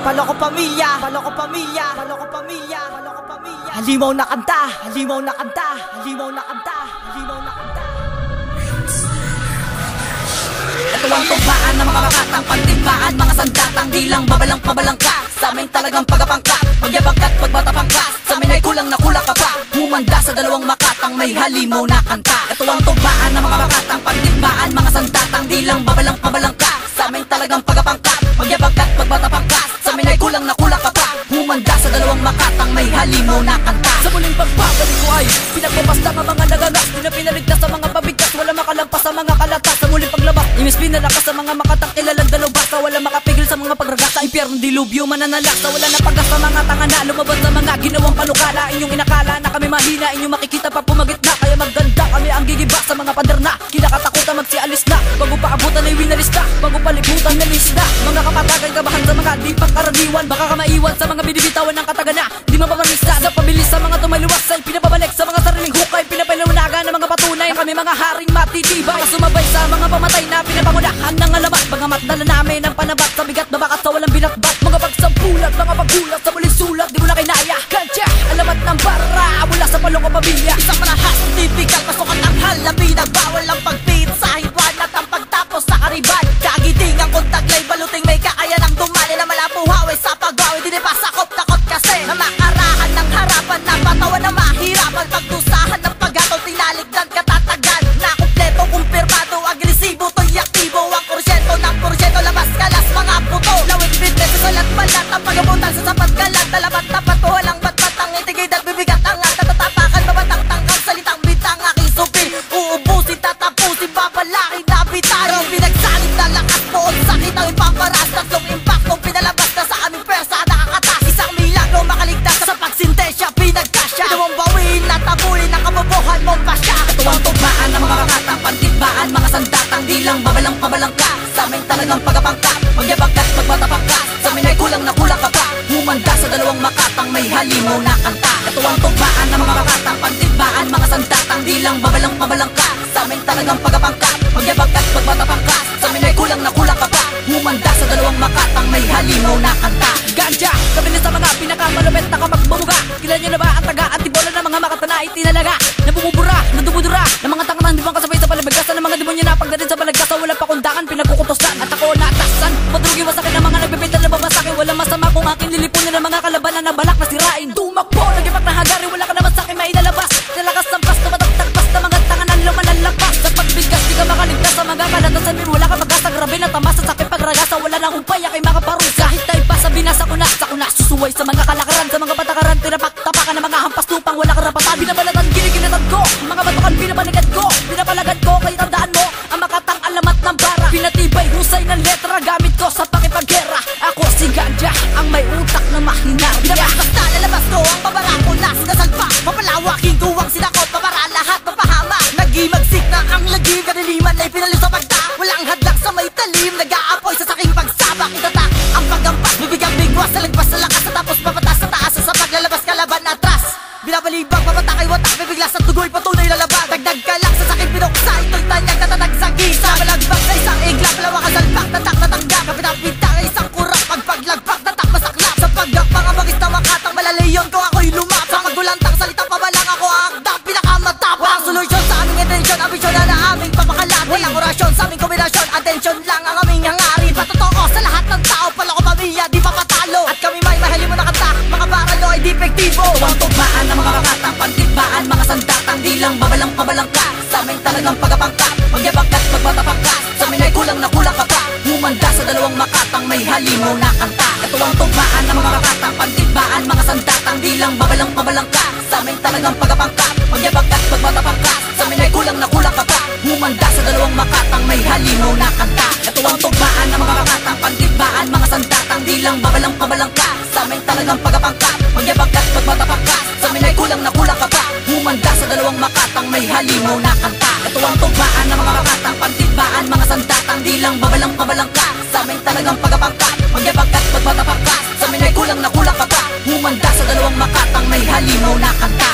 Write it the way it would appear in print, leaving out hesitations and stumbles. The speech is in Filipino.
paloko pamilya, paloko pamilya, paloko pamilya, paloko pamilya. Halimaw na kanta, halimaw na kanta, halimaw na kanta, halimaw na kanta. Ito ang tugbaan ng mga makatang pantimbaan, mga sandatang di lang babalang ka. Sa amin talagang pagapangkat, magyabang ka't pagbatapangkas. Sa amin ay kulang na kulang ka pa, humanda sa dalawang makatang may halimaw na kanta. Ito ang tugbaan ng mga makatang pantimbaan, mga sandatang di lang babalang ka. Sa amin talagang pagapangkat, magyabang ka't pagbatapangkas. Sa amin ay kulang na kulang ka pa, humanda sa dalawang makatang may halimaw na kanta. Sa muling pagbabalik ko ay pinagpapasta ng mga nagagas, di na pinaligtas sa mga pabigkas, wala makalampas sa mga kalatas. Sa muling paglabas, imis pinalakas sa mga makatang kilalang dalubasa, wala makapigil sa mga pagragasa. Impyerno dilubyo mananalaksa, wala na paggas sa mga tangana, lumabas sa mga ginawang panukala. Inyong inakala na kami mahina, inyong makikita pa pumagitna. Kaya magdanda kami ang gigiba sa mga pader na kinakatakutan magsialis na. Bago pa abutan ay winalista, bago palibutan na lista. Mga kapatagan kabahan sa mga di pangkaraniwan, baka ka maiwan sa mga binibitawan ng katagana. Di mapapanisa sa pabilis sa mga tumaluwas ay pinapabalik sa mga sariling hukay, pinapaliwanagan ng mga patunay. Kami mga haring matitibay, sumabay sa mga pamatay na pinapangunahan ng alamat. Mga matdala namin ang panabat sa bigat na bakat sa walang binatbat. Mga pagsampulat, mga paggulat sa muling sulat, di mo na kinaya. Kantya, alamat ng bara, mula sa palong o pamilya. Isang manahas, typical, pasukan ang halabi. Nagbawal ang pagpit sa hiwan at ang pagtapos sa kariban. Kagiting ang kontaglay, baluting may kakaya ng dumali na malapuhawi sa pagwawi. Di pa sakop takot kasi na makarahan ng harapan na patawa na mahirapan. Pagdusahan ng paggatol, tinaligdan katatagan na kumpleto, kumpirmado, agresibo, to'y aktibo. Ang porsyento ng porsyento, labas kalas mga puto. Lawit fitness, salat balat, ang pagabutan sa sapat kalat. Dalabat na patuhan ang batbat, ang itigid at bibigat ang tatatapakan. Babatang tangkang salitang bitang aking supil. Uubusin, tatapusin, babalakin na bitan. Ang pinagsalit na lakas poon, sakit ang ipaparas. Tatlong impactong pinalabas na sa aming persa, nakakatas. Isang milagro makaligtas sa pagsintensya, pinagkasya. Pinawang bawin at tabulin ang kabobohan mong pasya. Ito ang tugmaan ng mga makatang pantimbaan, mga sandatang di lang babalang ka. Sa amin talagang pagapangkat, magyabang ka't pagbatapangkas. Sa amin ay kulang na kulang ka pa, humanda sa dalawang makatang may halimaw na kanta. Ito ang tugmaan ng mga makatang pantimbaan, mga sandatang di lang babalang ka. Sa amin talagang pagapangkat, magyabang ka't pagbatapangkas. Sa amin ay kulang na kulang ka pa, humanda sa dalawang makatang may halimaw na kanta. Ganja, kabilis sa mga pinakamalupit na kapagbabuga. Kilala nyo na ba ang taga at tibola ng mga makata na itinalaga? Nabumubura, nadumudura ng mga tangang di bang kasabay sa palabagasan ng mga demonyo na pagdating sa palagkasan. Walang pakundangan, pinagkukutosan at ako naatasan. Madrugi wasakin ng mga nagbibenta na babasakin. Walang masama kung aking lilipunin ng mga kalabanan na balak na sirain. Tumakbo, nagipak na hagari, wala ka naman sa'kin mainalabas. Nalakas ng pasto, matagtagpas na mga tanganan lumalalabas. Sa pagbigkas, di ka makaligtas sa mga kalatasan. Wala ka magkasa, grabe na tamasa sa aking pagragasa. Wala nang upaya kay makaparusa. Kahit tayo pa sabi na sa kuna, susuway sa mga kalakaran, sa mga patakaran. Tinapak-tapakan ng mga hampas lupang wala karapatan. Binabalatan, giniginatan ko, mga batukan pinapanigat ko. Pinapalagan ko, kaya tandaan mo ang makatang alamat ng bara. Pinatibay, husay ng letra, gamit ko sa pakipaggera. Ako si Ganja, ang may utak na mahina. Binabastas na lalabas ko, ang babara ko nasalpa. Papalawaking tuwang sinakot, babara lahat mapahama. Nagimagsik na ang lagim, kaniliman ay pinalis sa pagta. Walang hadlang sa may talim, nag-aapoy sa saking pagsabak. Itatak ang paggampas, bibigang bigwas sa lagpas sa lakas. Tapos papatas sa taas, sa paglalabas kalaban atras. Binabalibang, papatakay watak, bibigla sa tugoy, patuloy lalabas. Dagdag ka lang sa saking pinuksa, ito'y tanyag natatag sa gisa. Malagbag sa isang igla, palawa salpak, tatak natanggap. Kapitapita ka isang kurap, pagpaglagpak, tatak masaklap. Sa paggakpang ang magis na makatang malalayon ko ako'y lumap. Sa magulantang salitang pamalang ako ang akdang pinakamatapang. Walang solusyon sa aming intensyon, ambisyon na aming papakalat. Walang orasyon sa aming kombinasyon, atensyon lang ang aming hangarin. Patotoo sa lahat ng tao, palako pamilya, di pa patalo. At kami may mahali mo na kanta, mga baralo ay depektibo. Ang tugmaan ng mga makatang pantimbaan, mga sandatang di lang babalang ka. Sa amin talagang pagapangkat, magyabang ka't pagbatapangkas. Sa amin ay kulang na kulang ka pa, humanda sa dalawang makatang may halimaw na kanta. Ito ang tugmaan ng mga makatang pantimbaan, mga sandatang di lang babalang ka. Sa amin talagang pagapangkat, magyabang ka't pagbatapangkas. Sa amin ay kulang na kulang ka pa, humanda sa dalawang makatang may halimaw na kanta. Ito ang tugmaan ng mga makatang pantimbaan, mga sandatang di lang babalang ka. Sa amin talagang pagapangkat, magyabang ka't pagbatapangkas. Sa amin ay kulang na kulang ka pa, humanda sa dalawang makatang may halimaw na kanta. Ito ang tugmaan ng mga makatang pantimbaan, mga sandatang di lang babalang ka. Sa amin talagang pagapangkat, magyabang ka't pagbatapangkas. Sa amin ay kulang na kulang ka pa, humanda sa dalawang makatang may halimaw na kanta.